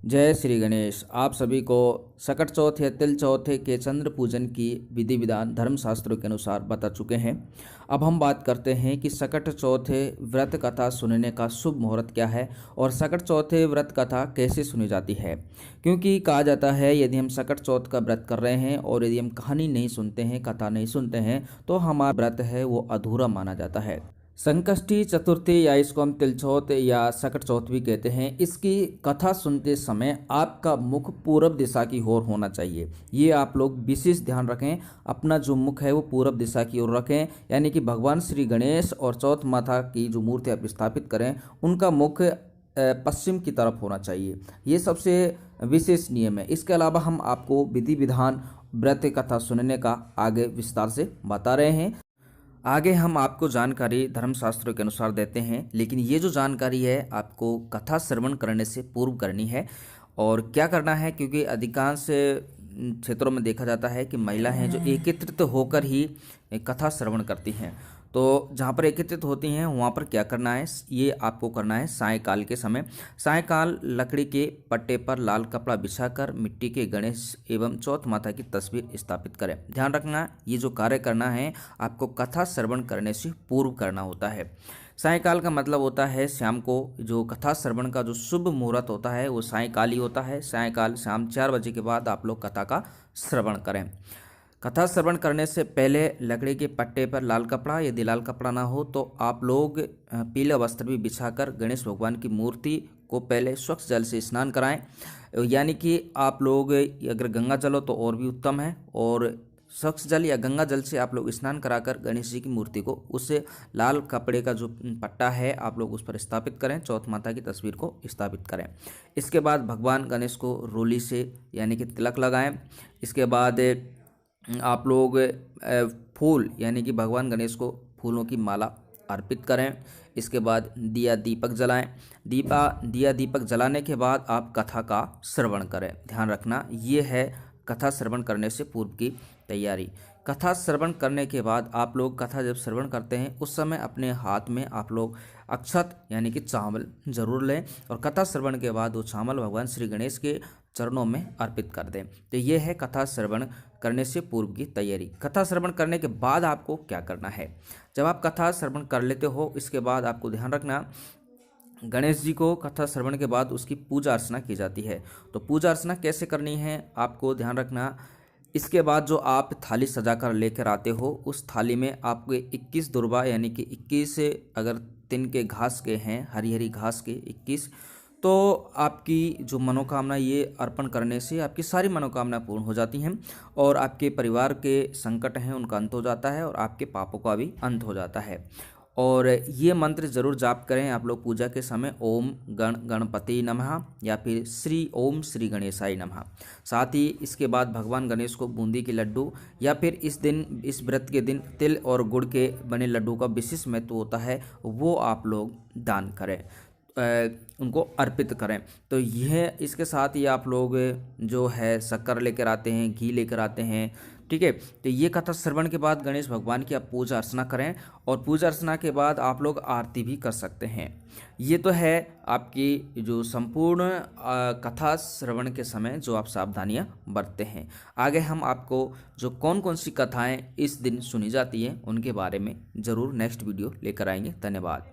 जय श्री गणेश। आप सभी को सकट चौथ या तिल चौथ के चंद्र पूजन की विधि विधान धर्मशास्त्रों के अनुसार बता चुके हैं। अब हम बात करते हैं कि सकट चौथ व्रत कथा सुनने का शुभ मुहूर्त क्या है और सकट चौथ व्रत कथा कैसे सुनी जाती है। क्योंकि कहा जाता है यदि हम सकट चौथ का व्रत कर रहे हैं और यदि हम कहानी नहीं सुनते हैं, कथा नहीं सुनते हैं, तो हमारा व्रत है वो अधूरा माना जाता है। संकष्टी चतुर्थी या इसको हम तिलचौथ या सकट चौथ भी कहते हैं। इसकी कथा सुनते समय आपका मुख पूरब दिशा की ओर होना चाहिए। ये आप लोग विशेष ध्यान रखें, अपना जो मुख है वो पूरब दिशा की ओर रखें। यानी कि भगवान श्री गणेश और चौथ माता की जो मूर्ति आप स्थापित करें उनका मुख पश्चिम की तरफ होना चाहिए। ये सबसे विशेष नियम है। इसके अलावा हम आपको विधि विधान व्रत कथा सुनने का आगे विस्तार से बता रहे हैं। आगे हम आपको जानकारी धर्मशास्त्रों के अनुसार देते हैं, लेकिन ये जो जानकारी है आपको कथा श्रवण करने से पूर्व करनी है। और क्या करना है, क्योंकि अधिकांश क्षेत्रों में देखा जाता है कि महिला हैं जो एकत्रित होकर ही कथा श्रवण करती हैं। तो जहाँ पर एकत्रित होती हैं वहाँ पर क्या करना है, ये आपको करना है सायंकाल के समय। सायंकाल लकड़ी के पट्टे पर लाल कपड़ा बिछाकर मिट्टी के गणेश एवं चौथ माता की तस्वीर स्थापित करें। ध्यान रखना, ये जो कार्य करना है आपको कथा श्रवण करने से पूर्व करना होता है। सायंकाल का मतलब होता है शाम को। जो कथा श्रवण का जो शुभ मुहूर्त होता है वो सायंकाल ही होता है। सायंकाल शाम 4 बजे के बाद आप लोग कथा का श्रवण करें। कथा श्रवण करने से पहले लकड़ी के पट्टे पर लाल कपड़ा, यदि लाल कपड़ा ना हो तो आप लोग पीला वस्त्र भी बिछाकर गणेश भगवान की मूर्ति को पहले स्वच्छ जल से स्नान कराएं। यानी कि आप लोग अगर गंगा जल हो तो और भी उत्तम है, और स्वच्छ जल या गंगा जल से आप लोग स्नान कराकर गणेश जी की मूर्ति को उस लाल कपड़े का जो पट्टा है आप लोग उस पर स्थापित करें, चौथ माता की तस्वीर को स्थापित करें। इसके बाद भगवान गणेश को रोली से यानी कि तिलक लगाएं। इसके बाद आप लोग फूल यानी कि भगवान गणेश को फूलों की माला अर्पित करें। इसके बाद दिया दीपक जलाएं। दिया दीपक जलाने के बाद आप कथा का श्रवण करें। ध्यान रखना, ये है कथा श्रवण करने से पूर्व की तैयारी। कथा श्रवण करने के बाद आप लोग कथा जब श्रवण करते हैं उस समय अपने हाथ में आप लोग अक्षत यानी कि चावल जरूर लें, और कथा श्रवण के बाद वो चावल भगवान श्री गणेश के चरणों में अर्पित कर दें। तो ये है कथा श्रवण करने से पूर्व की तैयारी। कथा श्रवण करने के बाद आपको क्या करना है, जब आप कथा श्रवण कर लेते हो इसके बाद आपको ध्यान रखना, गणेश जी को कथा श्रवण के बाद उसकी पूजा अर्चना की जाती है। तो पूजा अर्चना कैसे करनी है आपको ध्यान रखना। इसके बाद जो आप थाली सजा कर लेकर आते हो उस थाली में आपको 21 दुर्बा यानी कि 21 अगर तिनके घास के हैं, हरी हरी घास के 21, तो आपकी जो मनोकामना ये अर्पण करने से आपकी सारी मनोकामना पूर्ण हो जाती हैं और आपके परिवार के संकट हैं उनका अंत हो जाता है और आपके पापों का भी अंत हो जाता है। और ये मंत्र जरूर जाप करें आप लोग पूजा के समय, ओम गणपति नमः या फिर ओम श्री गणेशाय नमः। साथ ही इसके बाद भगवान गणेश को बूंदी के लड्डू या फिर इस व्रत के दिन तिल और गुड़ के बने लड्डू का विशेष महत्व होता है, वो आप लोग दान करें, उनको अर्पित करें। तो यह इसके साथ ही आप लोग जो है शक्कर लेकर आते हैं, घी लेकर आते हैं, ठीक है। तो ये कथा श्रवण के बाद गणेश भगवान की आप पूजा अर्चना करें, और पूजा अर्चना के बाद आप लोग आरती भी कर सकते हैं। ये तो है आपकी जो संपूर्ण कथा श्रवण के समय जो आप सावधानियां बरतते हैं। आगे हम आपको जो कौन कौन सी कथाएं इस दिन सुनी जाती हैं उनके बारे में ज़रूर नेक्स्ट वीडियो लेकर आएंगे। धन्यवाद।